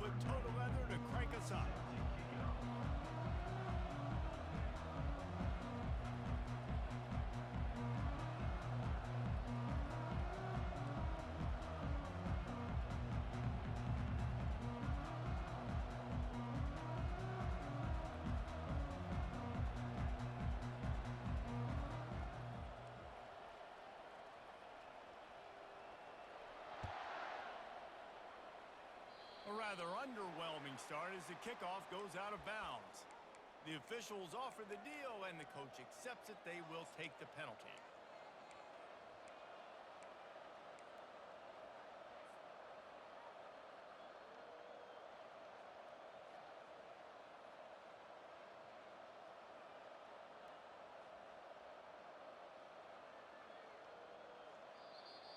with Total Leather to crank us up. A rather underwhelming start as the kickoff goes out of bounds. The officials offer the deal, and the coach accepts it. They will take the penalty.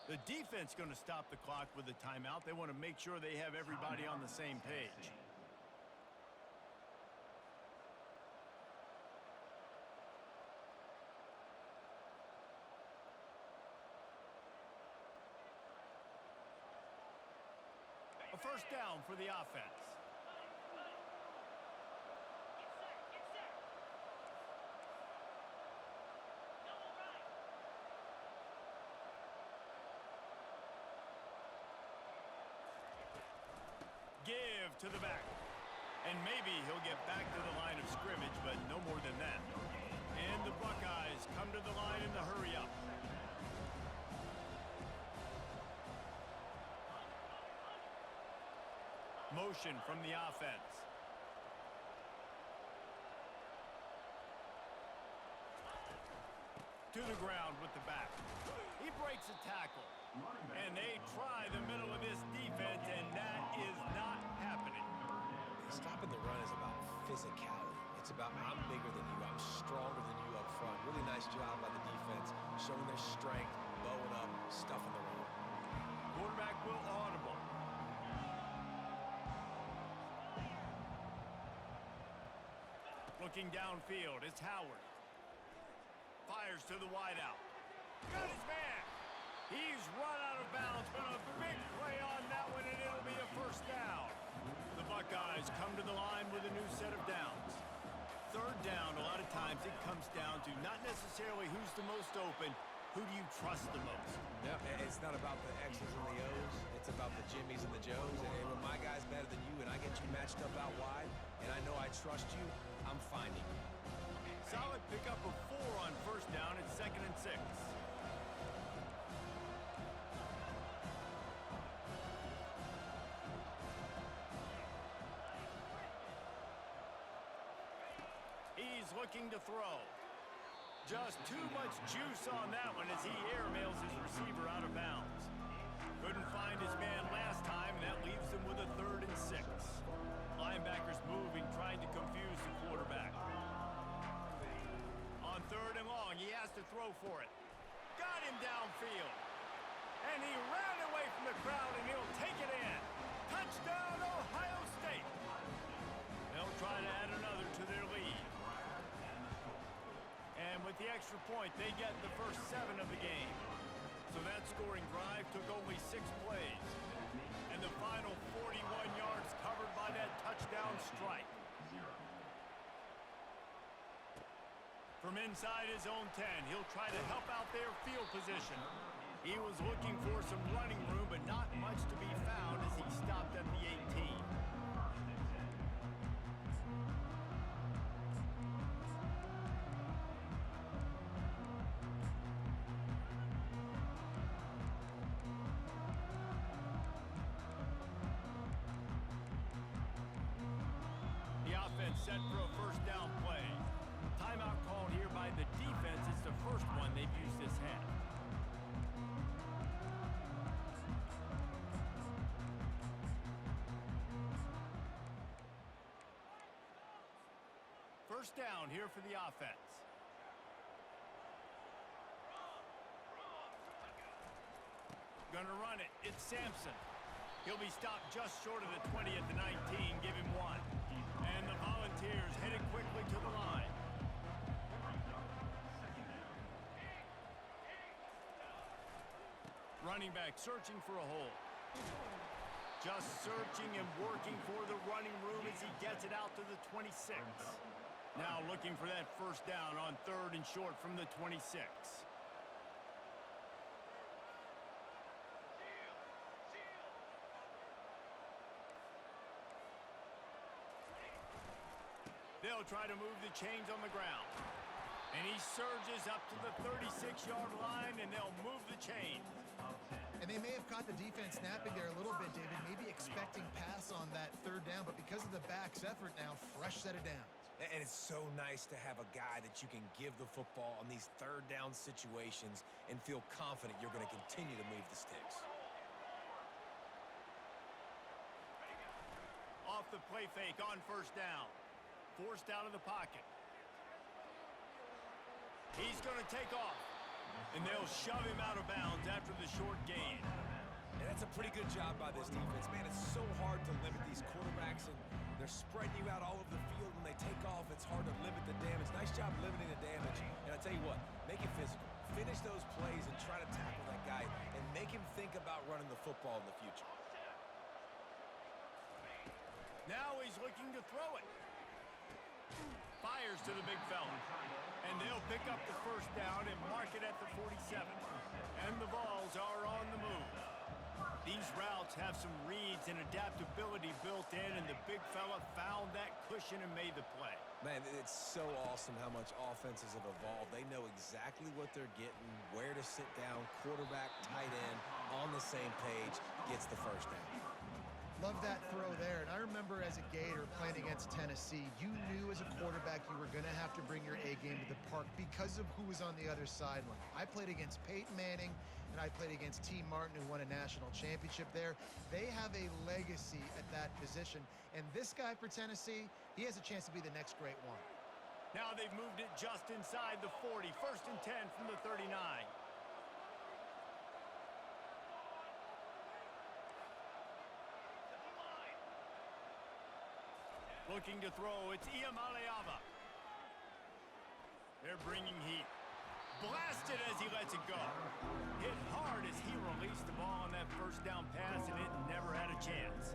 The defense going to stop the clock with a timeout. They want to make sure they have everybody on the same page. A first down for the offense. Give to the back. And maybe he'll get back to the line of scrimmage, but no more than that. And the Buckeyes come to the line in the hurry up. Motion from the offense. To the ground with the back. He breaks a tackle. And they try the middle of this defense, and that is not happening. Stopping the run is about physicality. It's about I'm bigger than you, I'm stronger than you up front. Really nice job by the defense, showing their strength, bowing up, stuffing the run. Quarterback will audible. Looking downfield, it's Howard. Fires to the wideout. Got his man. He's run out of bounds, but a big play on that one, and it'll be a first down. The Buckeyes come to the line with a new set of downs. Third down, a lot of times it comes down to not necessarily who's the most open, who do you trust the most? Yeah, it's not about the X's and the O's. It's about the Jimmys and the Joes. And when my guy's better than you and I get you matched up out wide, and I know I trust you, I'm finding you. Solid pickup of 4 on first down. It's 2nd and 6. He's looking to throw. Just too much juice on that one as he airmails his receiver out of bounds. Couldn't find his man last time, and that leaves him with a 3rd and 6. Linebackers moving, trying to confuse the quarterback. On 3rd and long, he has to throw for it. Got him downfield. And he ran away from the crowd, and he'll take it in. Touchdown, Ohio State. They'll try to add another to their lead. And with the extra point, they get the first 7 of the game. So that scoring drive took only 6 plays. And the final 41 yards covered by that touchdown strike. From inside his own 10, he'll try to help out their field position. He was looking for some running room, but not much to be found as he stopped at the 18. Set for a first down play. Timeout called here by the defense. It's the first one they've used this half. First down here for the offense. Gonna run it. It's Sampson. He'll be stopped just short of the 20 at the 19. Give him 1. And the Volunteers headed quickly to the line. Running back searching for a hole. Just searching and working for the running room as he gets it out to the 26. Now looking for that first down on 3rd and short from the 26. They'll try to move the chains on the ground. And he surges up to the 36-yard line, and they'll move the chains. And they may have caught the defense snapping there a little bit, David, maybe expecting pass on that 3rd down, but because of the back's effort now, fresh set of downs. And it's so nice to have a guy that you can give the football on these 3rd down situations and feel confident you're going to continue to move the sticks. Off the play fake on 1st down. Forced out of the pocket. He's going to take off. And they'll shove him out of bounds after the short gain. And that's a pretty good job by this defense. Man, it's so hard to limit these quarterbacks, and they're spreading you out all over the field. When they take off, it's hard to limit the damage. Nice job limiting the damage. And I tell you what, make it physical. Finish those plays and try to tackle that guy and make him think about running the football in the future. Now he's looking to throw it. Fires to the big fella. And they'll pick up the first down and mark it at the 47. And the Vols are on the move. These routes have some reads and adaptability built in, and the big fella found that cushion and made the play. Man, it's so awesome how much offenses have evolved. They know exactly what they're getting, where to sit down, quarterback, tight end, on the same page, gets the first down. Love that throw there. And I remember as a Gator playing against Tennessee, you knew as a quarterback you were going to have to bring your A game to the park because of who was on the other sideline. I played against Peyton Manning, and I played against T. Martin, who won a national championship there. They have a legacy at that position. And this guy for Tennessee, he has a chance to be the next great one. Now they've moved it just inside the 40. 1st and 10 from the 39. Looking to throw, it's Iamaleava. They're bringing heat. Blasted as he lets it go. Hit hard as he released the ball on that first down pass, and it never had a chance.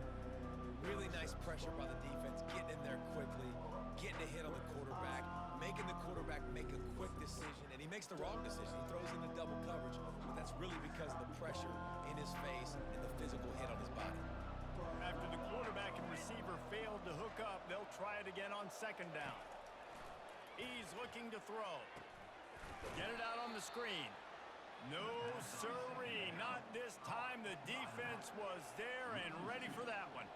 Really nice pressure by the defense, getting in there quickly, getting a hit on the quarterback, making the quarterback make a quick decision, and he makes the wrong decision. He throws into double coverage, but that's really because of the pressure in his face and the physical hit on his body. After the quarterback and receiver failed to hook up, they'll try it again on 2nd down. He's looking to throw. Get it out on the screen. No sirree, not this time. The defense was there and ready for that one.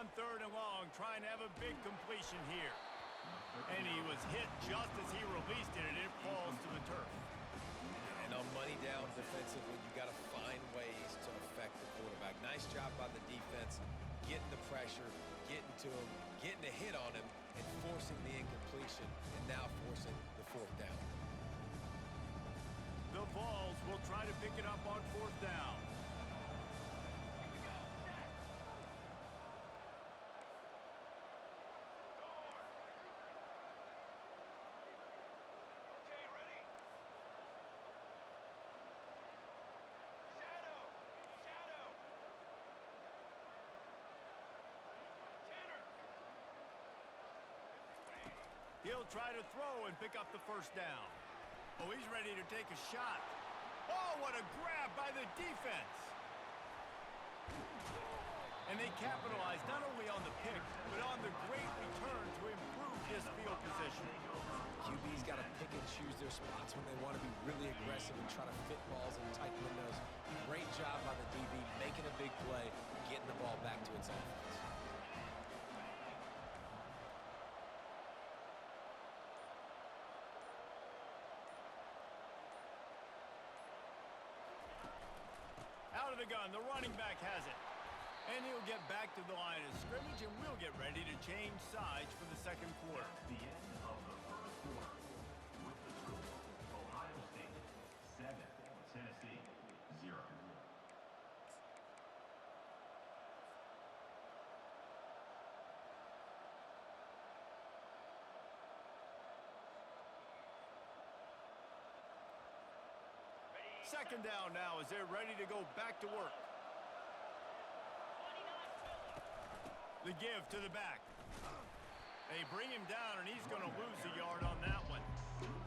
On 3rd and long, trying to have a big completion here. And he was hit just as he released it, and it falls to the turf. And on money down defensively, you got to find ways to affect the quarterback. Nice job by the defense, getting the pressure, getting to him, getting a hit on him, and forcing the incompletion, and now forcing the 4th down. The Vols will try to pick it up on 4th down. He'll try to throw and pick up the first down. Oh, he's ready to take a shot. Oh, what a grab by the defense. And they capitalized not only on the pick, but on the great return to improve his field position. QB's got to pick and choose their spots when they want to be really aggressive and try to fit balls in tight windows. Great job by the DB, making a big play, getting the ball back to its offense. Out of the gun, the running back has it. And he'll get back to the line of scrimmage, and we'll get ready to change sides for the 2nd quarter. The end of the 1st quarter with the score, Ohio State 7, Tennessee 0. second down now as they're ready to go back to work. The give to the back. They bring him down, and he's going to lose a yard on that one.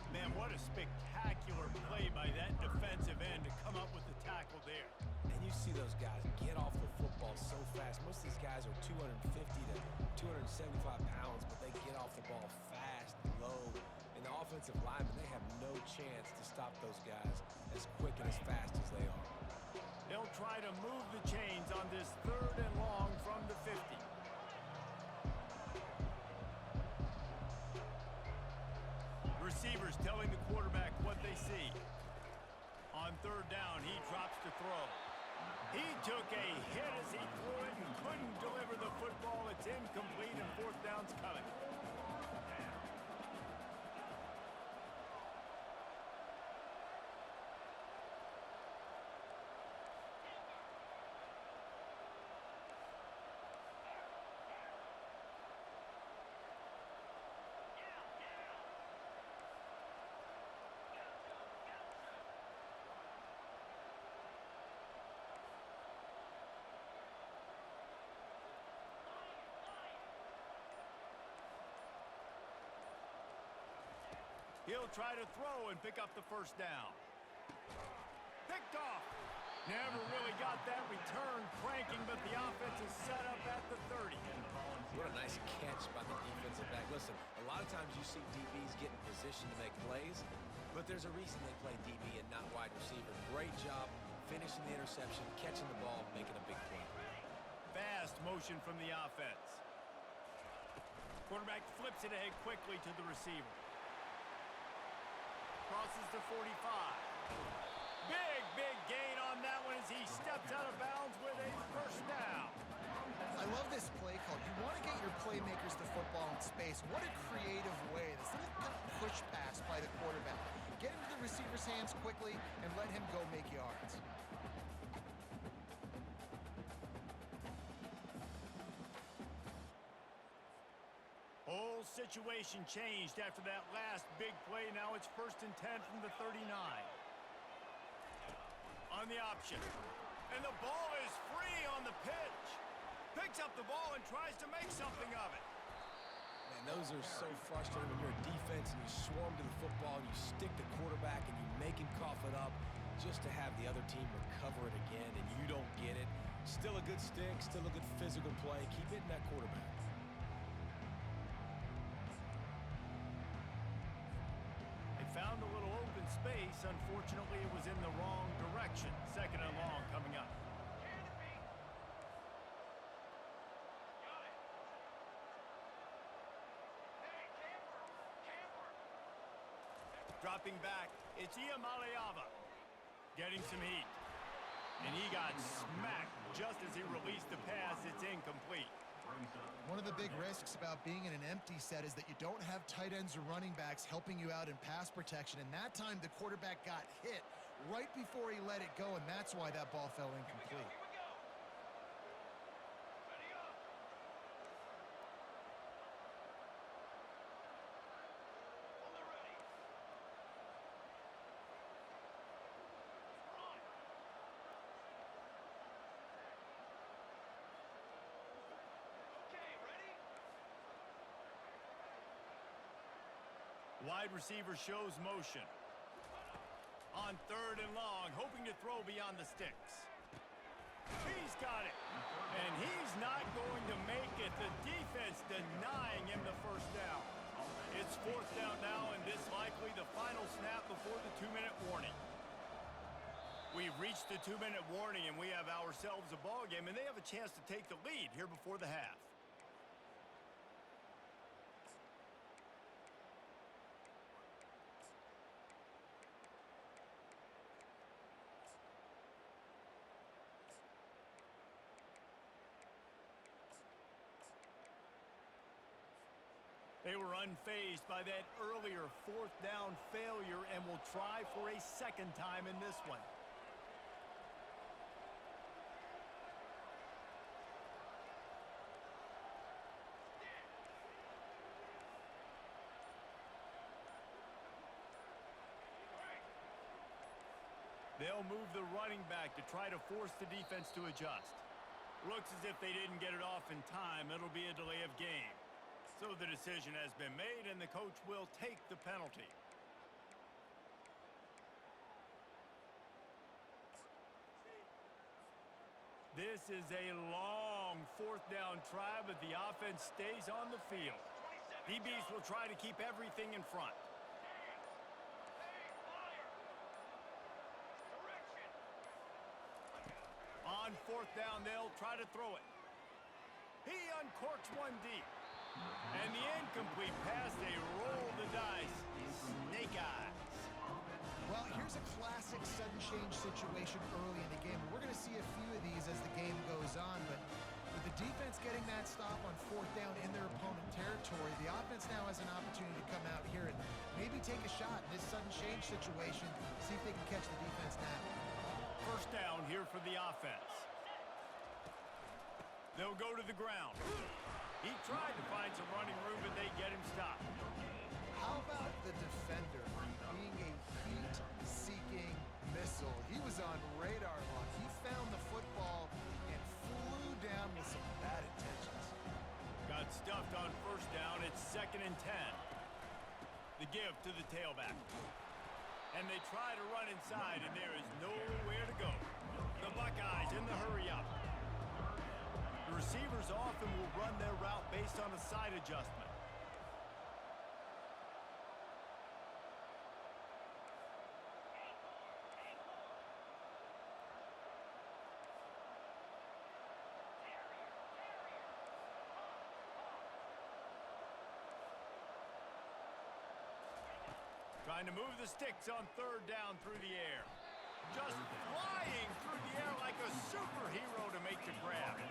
Man, what a spectacular play by that defensive end to come up with the tackle there. And you see those guys get off the football so fast. Most of these guys are 250 to 275 pounds, but they get off the ball fast, low. And the offensive linemen, they have no chance to stop those guys as quick and as fast as they are. They'll try to move the chains on this 3rd and long from the 50. Receivers telling the quarterback what they see. On 3rd down, he drops to throw. He took a hit as he threw it and couldn't deliver the football. It's incomplete, and 4th down's coming. He'll try to throw and pick up the 1st down. Picked off. Never really got that return cranking, but the offense is set up at the 30. What a nice catch by the defensive back. Listen, a lot of times you see DBs get in position to make plays, but there's a reason they play DB and not wide receiver. Great job finishing the interception, catching the ball, making a big play. Fast motion from the offense. Quarterback flips it ahead quickly to the receiver. Crosses to 45. Big gain on that one as he steps out of bounds with a 1st down. I love this play call. You want to get your playmakers the football in space. What a creative way. This little kind of push pass by the quarterback. Get into the receiver's hands quickly and let him go make yards. Whole situation changed after that last big play. Now it's 1st and 10 from the 39. On the option. And the ball is free on the pitch. Picks up the ball and tries to make something of it. Man, those are so frustrating when you're a defense and you swarm to the football and you stick the quarterback and you make him cough it up just to have the other team recover it again and you don't get it. Still a good stick, still a good physical play. Keep hitting that quarterback. Found a little open space. Unfortunately, it was in the wrong direction. 2nd and long coming up. Dropping back, it's Iamaleava. Getting some heat. And he got smacked just as he released the pass. It's incomplete. One of the big risks about being in an empty set is that you don't have tight ends or running backs helping you out in pass protection. And that time, the quarterback got hit right before he let it go, and that's why that ball fell incomplete. Wide receiver shows motion. On 3rd and long, hoping to throw beyond the sticks. He's got it. And he's not going to make it. The defense denying him the 1st down. It's 4th down now, and this likely the final snap before the 2-minute warning. We've reached the 2-minute warning, and we have ourselves a ball game, and they have a chance to take the lead here before the half. They were unfazed by that earlier 4th down failure and will try for a 2nd time in this one. They'll move the running back to try to force the defense to adjust. Looks as if they didn't get it off in time. It'll be a delay of game. So the decision has been made, and the coach will take the penalty. This is a long fourth down try, but the offense stays on the field. DBs will try to keep everything in front. On fourth down, they'll try to throw it. He uncorks one deep. And the incomplete pass, they roll the dice. Snake eyes. Well, here's a classic sudden change situation early in the game. We're going to see a few of these as the game goes on, but with the defense getting that stop on fourth down in their opponent territory, the offense now has an opportunity to come out here and maybe take a shot in this sudden change situation, see if they can catch the defense now. First down here for the offense. They'll go to the ground. He tried to find some running room, but they get him stopped. How about the defender being a heat-seeking missile? He was on radar lock. He found the football and flew down with some bad intentions. Got stuffed on first down. It's 2nd and 10. The give to the tailback. And they try to run inside, and there is nowhere to go. The Buckeyes in the hurry up. The receivers often will run their route based on a side adjustment. Trying to move the sticks on third down through the air. Just flying through the air like a superhero to make the grab.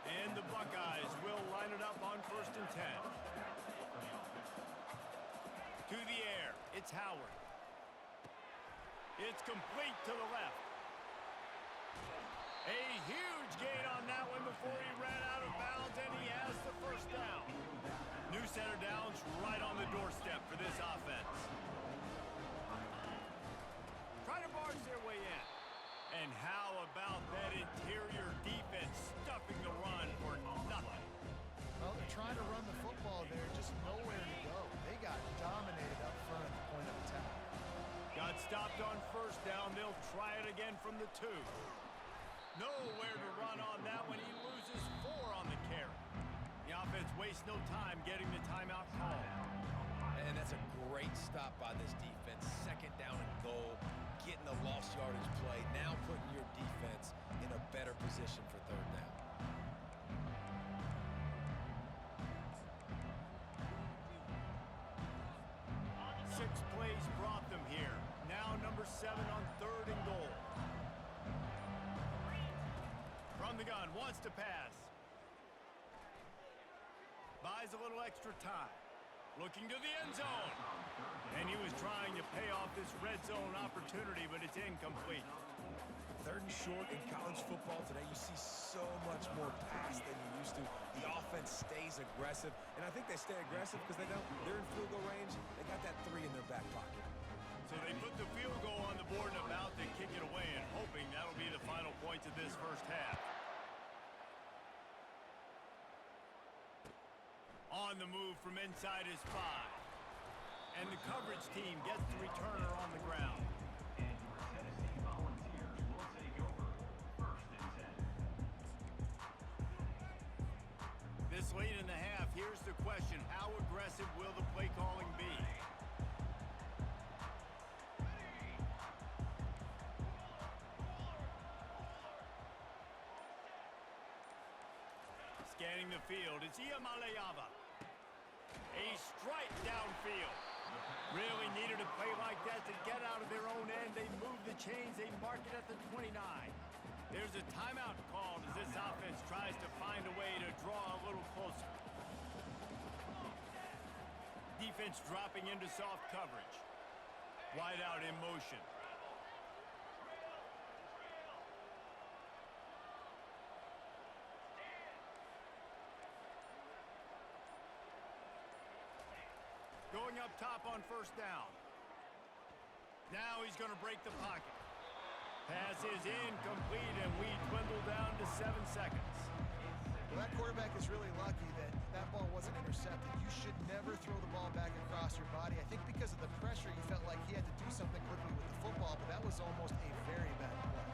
And the Buckeyes will line it up on 1st and 10. To the air, it's Howard. It's complete to the left. A huge gain on that one before he ran out of bounds, and he has the first down. New center downs right on the doorstep for this offense. Try to barge their way in. And how about that interior defense stuffing the run for nothing? Well, they're trying to run the football there, just nowhere to go. They got dominated up front at the point of attack. Got stopped on first down. They'll try it again from the 2. Nowhere to run on that one. He loses 4 on the carry. The offense wastes no time getting the timeout call. And that's a great stop by this defense. 2nd down and goal. Getting the lost yardage play. Now putting your defense in a better position for 3rd down. Six plays brought them here. Now number 7 on 3rd and goal. From the gun, wants to pass. Buys a little extra time. Looking to the end zone. And he was trying to pay off this red zone opportunity, but it's incomplete. 3rd and short in college football today. You see so much more pass than you used to. The offense stays aggressive, and I think they stay aggressive because they know they're in field goal range. They got that 3 in their back pocket. So they put the field goal on the board and about to kick it away, and hoping that'll be the final points of this first half. On the move from inside his 5. And the coverage team gets the returner on the ground. And your Tennessee Volunteers will take over 1st and 10. This late in the half, here's the question. How aggressive will the play calling be? Scanning the field, it's Iamaleava. A strike downfield. Really needed a play like that to get out of their own end. They move the chains. They mark it at the 29. There's a timeout called as this offense tries to find a way to draw a little closer. Defense dropping into soft coverage. Wide out in motion. Going up top on first down. Now he's going to break the pocket. Pass is incomplete, and we dwindle down to 7 seconds. Well, that quarterback is really lucky that that ball wasn't intercepted. You should never throw the ball back across your body. I think because of the pressure, he felt like he had to do something quickly with the football, but that was almost a very bad play.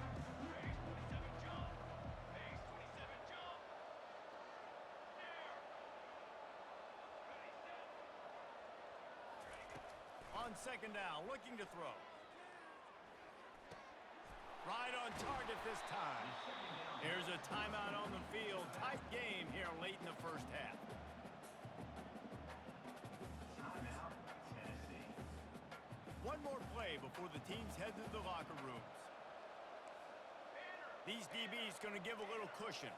On second down, looking to throw. Right on target this time. Here's a timeout on the field. Tight game here late in the first half. Timeout, Tennessee. One more play before the teams head to the locker rooms. These DBs going to give a little cushion.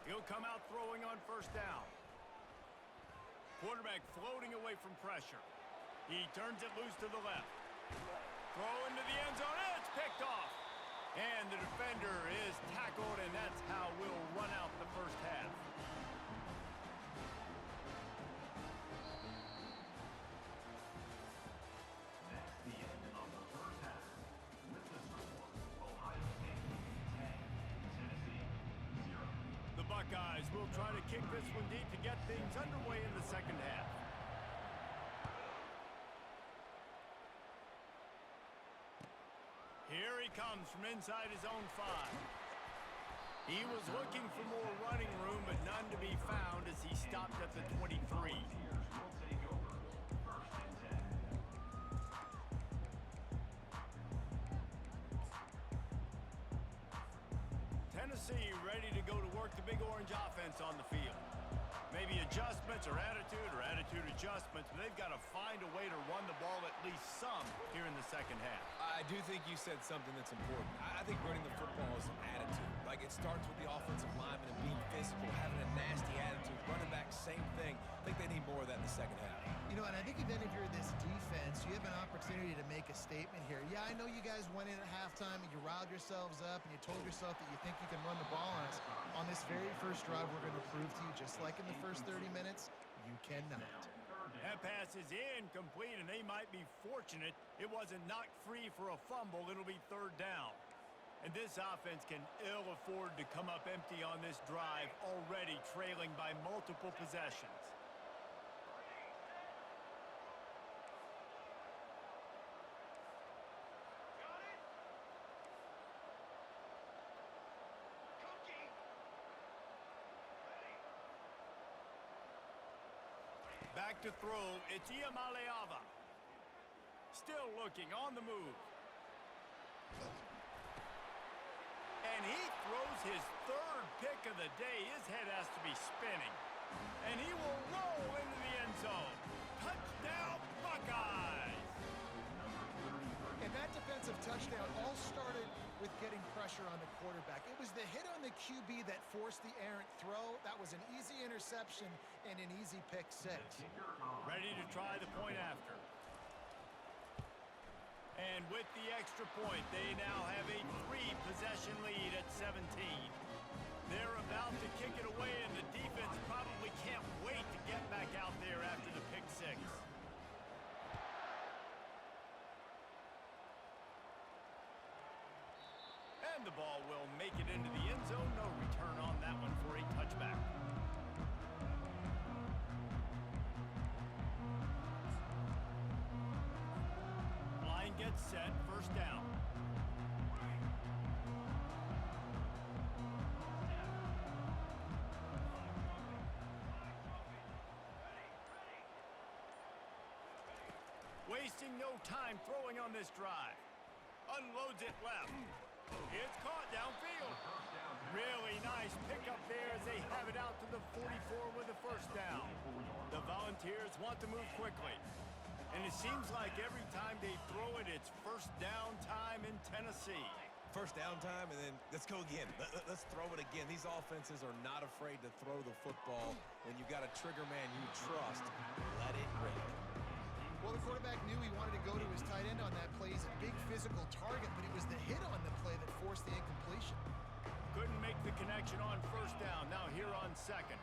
He'll come out throwing on first down. Quarterback floating away from pressure. He turns it loose to the left. Throw into the end zone. It's picked off. And the defender is tackled, and that's how we'll run out the first half. That's the end of the first half. With the score, Ohio State 10, Tennessee 0. The Buckeyes will try to kick this one deep to get things underway in the second half. Here he comes from inside his own 5. He was looking for more running room, but none to be found as he stopped at the 23. Volunteers will take over. First and 10. Tennessee ready to go to work the Big Orange offense on the field. Maybe adjustments or attitude adjustments, but they've got to find a way to run the ball at least some here in the second half. I do think you said something that's important. I think running the football is an attitude. Like, it starts with the offensive lineman and being physical, having a nasty attitude. Running back, same thing. I think they need more of that in the second half. You know, and I think then if you're this defense, you have an opportunity to make a statement here. Yeah, I know you guys went in at halftime and you riled yourselves up and you told yourself that you think you can run the ball on us. On this very first drive, we're going to prove to you, just like in the first 30 minutes, you cannot. That pass is incomplete, and they might be fortunate it wasn't knocked free for a fumble. It'll be third down. And this offense can ill afford to come up empty on this drive, already trailing by multiple possessions. Back to throw, it's Iamaleava. Still looking, on the move. And he throws his third pick of the day. His head has to be spinning. And he will roll into the end zone. Touchdown, Buckeyes! And that defensive touchdown all started with getting pressure on the quarterback. It was the hit on the QB that forced the errant throw. That was an easy interception and an easy pick 6. Ready to try the point after. And with the extra point, they now have a 3-possession lead at 17. They're about to kick it away, and the defense probably can't wait to get back out there after the pick 6. And the ball will make it into the end zone. No return on that one for a touchback. Line gets set, first down. Wasting no time throwing on this drive. Unloads it left. It's caught downfield. Really nice pickup there as they have it out to the 44 with the first down. The Volunteers want to move quickly. And it seems like every time they throw it, it's first down time in Tennessee. First down time, and then let's go again. Let's throw it again. These offenses are not afraid to throw the football. When you've got a trigger man you trust, let it rip. Well, the quarterback knew he wanted to go to his tight end on that play. He's a big physical target, but it was the hit on the play that forced the incompletion. Couldn't make the connection on first down. Now here on second.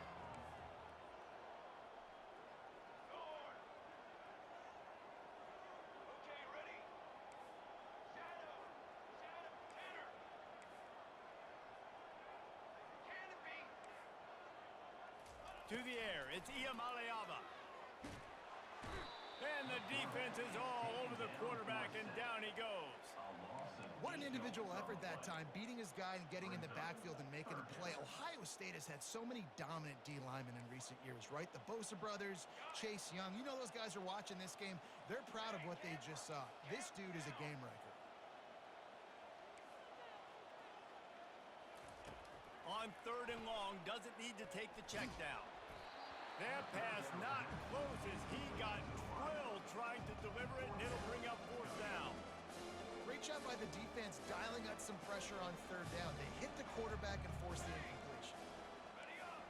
To the air, it's Iamaleava. And the defense is all over the quarterback, and down he goes. What an individual effort that time, beating his guy and getting in the backfield and making a play. Ohio State has had so many dominant D linemen in recent years, right? The Bosa brothers, Chase Young. You know those guys are watching this game. They're proud of what they just saw. This dude is a game wrecker. On 3rd and long, doesn't need to take the check down. That pass not close as he got drilled trying to deliver it, and it'll bring up 4th down. Great job by the defense dialing up some pressure on 3rd down. They hit the quarterback and forced the incompletion. Ready up.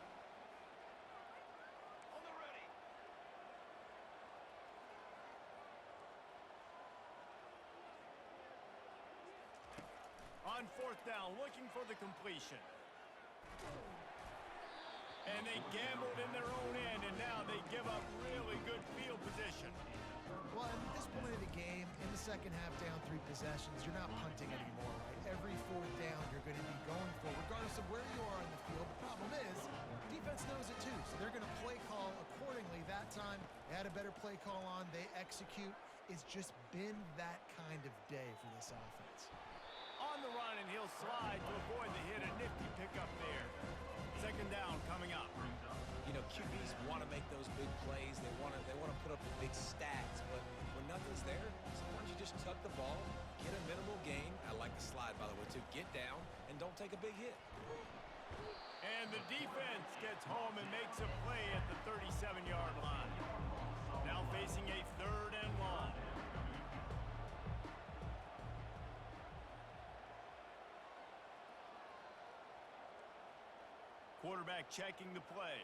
On the ready. On 4th down, looking for the completion. And they gambled in their own end, and now they give up really good field position. Well, at this point of the game, in the second half, down 3 possessions, you're not punting anymore, right? Every 4th down you're going to be going for, regardless of where you are on the field. The problem is, defense knows it too, so they're going to play call accordingly. That time, they had a better play call on. They execute. It's just been that kind of day for this offense. On the run, and he'll slide to avoid the hit. A nifty pickup there. 2nd down coming up. You know, QBs want to make those big plays. They want to put up the big stats. But when nothing's there, sometimes you just tuck the ball, get a minimal gain. I like the slide, by the way, too. Get down and don't take a big hit. And the defense gets home and makes a play at the 37-yard line. Now facing a 3rd and long. Quarterback checking the play.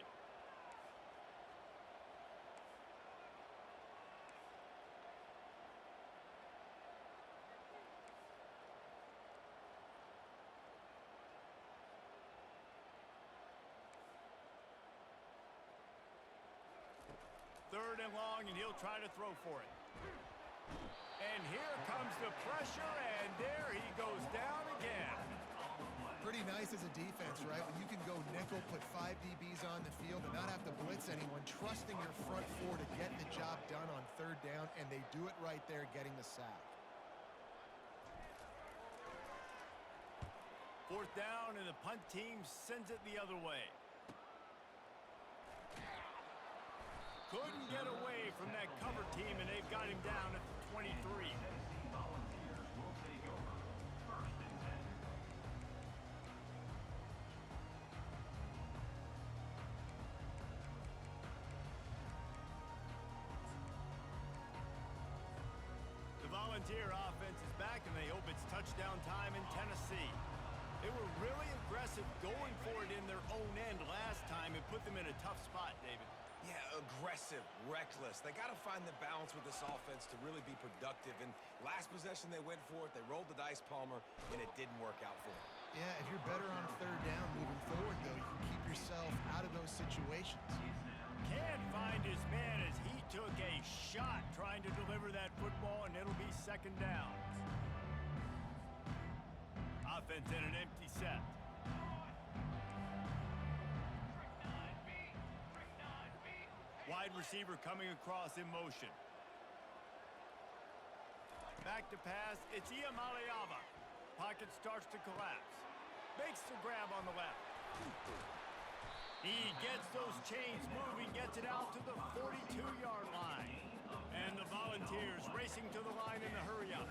Third and long, and he'll try to throw for it. And here comes the pressure, and there he goes down again. Pretty nice as a defense, right? When you can go nickel, put 5 DBs on the field and not have to blitz anyone, trusting your front 4 to get the job done on 3rd down, and they do it right there, getting the sack. 4th down, and the punt team sends it the other way. Couldn't get away from that cover team, and they've got him down at the 23. Volunteers will take over. 1st and 10. The Volunteer offense is back, and they hope it's touchdown time in Tennessee. They were really aggressive going for it in their own end last time and put them in a tough spot, David. Yeah, aggressive, reckless. They got to find the balance with this offense to really be productive. And last possession they went for it. They rolled the dice, Palmer, and it didn't work out for them. Yeah, if you're better on 3rd down moving forward, though, you can keep yourself out of those situations. Can't find his man as he took a shot trying to deliver that football, and it'll be 2nd down. Offense in an empty set. Wide receiver coming across in motion. Back to pass, it's Iamaleava. Pocket starts to collapse. Makes the grab on the left. He gets those chains moving, gets it out to the 42-yard line. And the Volunteers racing to the line in the hurry-up.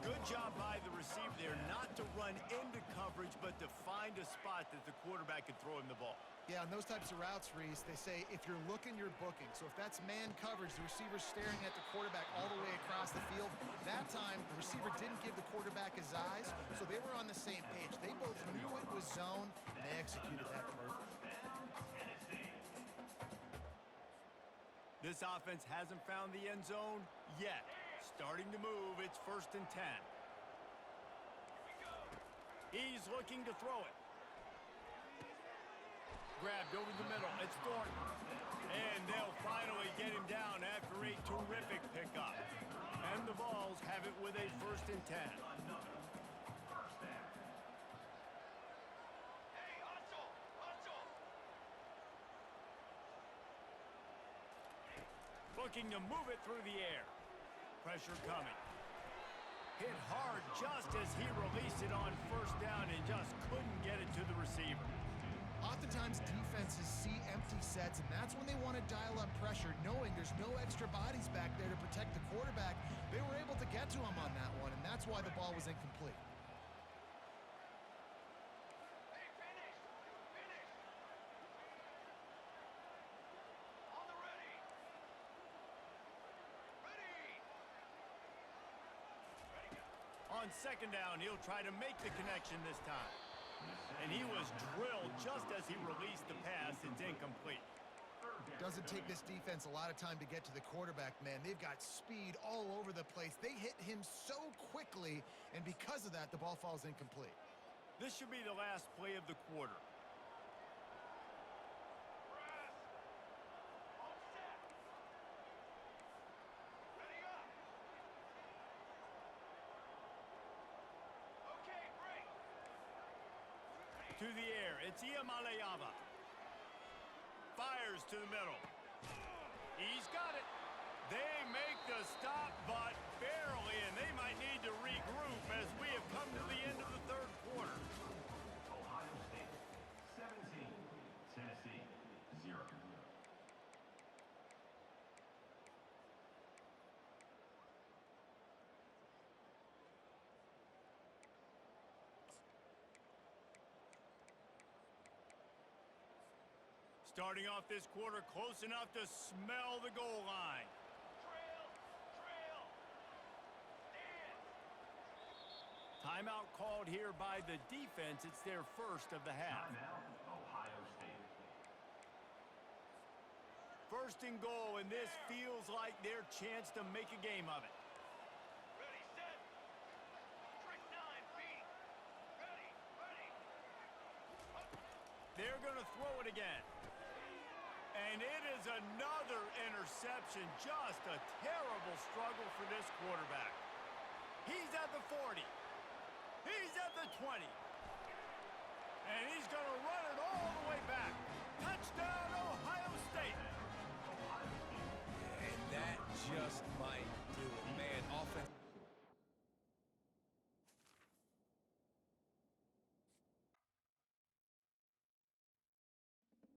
Good job by the receiver there not to run into coverage, but to find a spot that the quarterback could throw him the ball. Yeah, on those types of routes, Reese, they say if you're looking, you're booking. So if that's man coverage, the receiver's staring at the quarterback all the way across the field. That time, the receiver didn't give the quarterback his eyes, so they were on the same page. They both knew it was zone, and they executed that perfectly. This offense hasn't found the end zone yet. Starting to move, it's 1st and 10. He's looking to throw it. Grabbed over the middle, it's Thornton. And they'll finally get him down after a terrific pickup. And the Vols have it with a 1st and 10. looking to move it through the air. Pressure coming. Hit hard just as he released it on first down and just couldn't get it to the receiver. Oftentimes, defenses see empty sets, and that's when they want to dial up pressure, knowing there's no extra bodies back there to protect the quarterback. They were able to get to him on that one, and that's why the ball was incomplete. On second down, he'll try to make the connection this time. And he was drilled just as he released the pass. It's incomplete. Doesn't take this defense a lot of time to get to the quarterback, man. They've got speed all over the place. They hit him so quickly, and because of that, the ball falls incomplete. This should be the last play of the quarter. To the air, it's Iamaleava. Fires to the middle. He's got it. They make the stop, but barely, and they might need to regroup as we have come to the end of the third quarter. Ohio State 17, Tennessee 0. Starting off this quarter close enough to smell the goal line. Timeout called here by the defense. It's their first of the half. Timeout, Ohio State. First and goal, and this feels like their chance to make a game of it. Ready, set. Trick 9, B. Ready. They're going to throw it again. And it is another interception. Just a terrible struggle for this quarterback. He's at the 40. He's at the 20. And he's going to run it all the way back. Touchdown, Ohio State.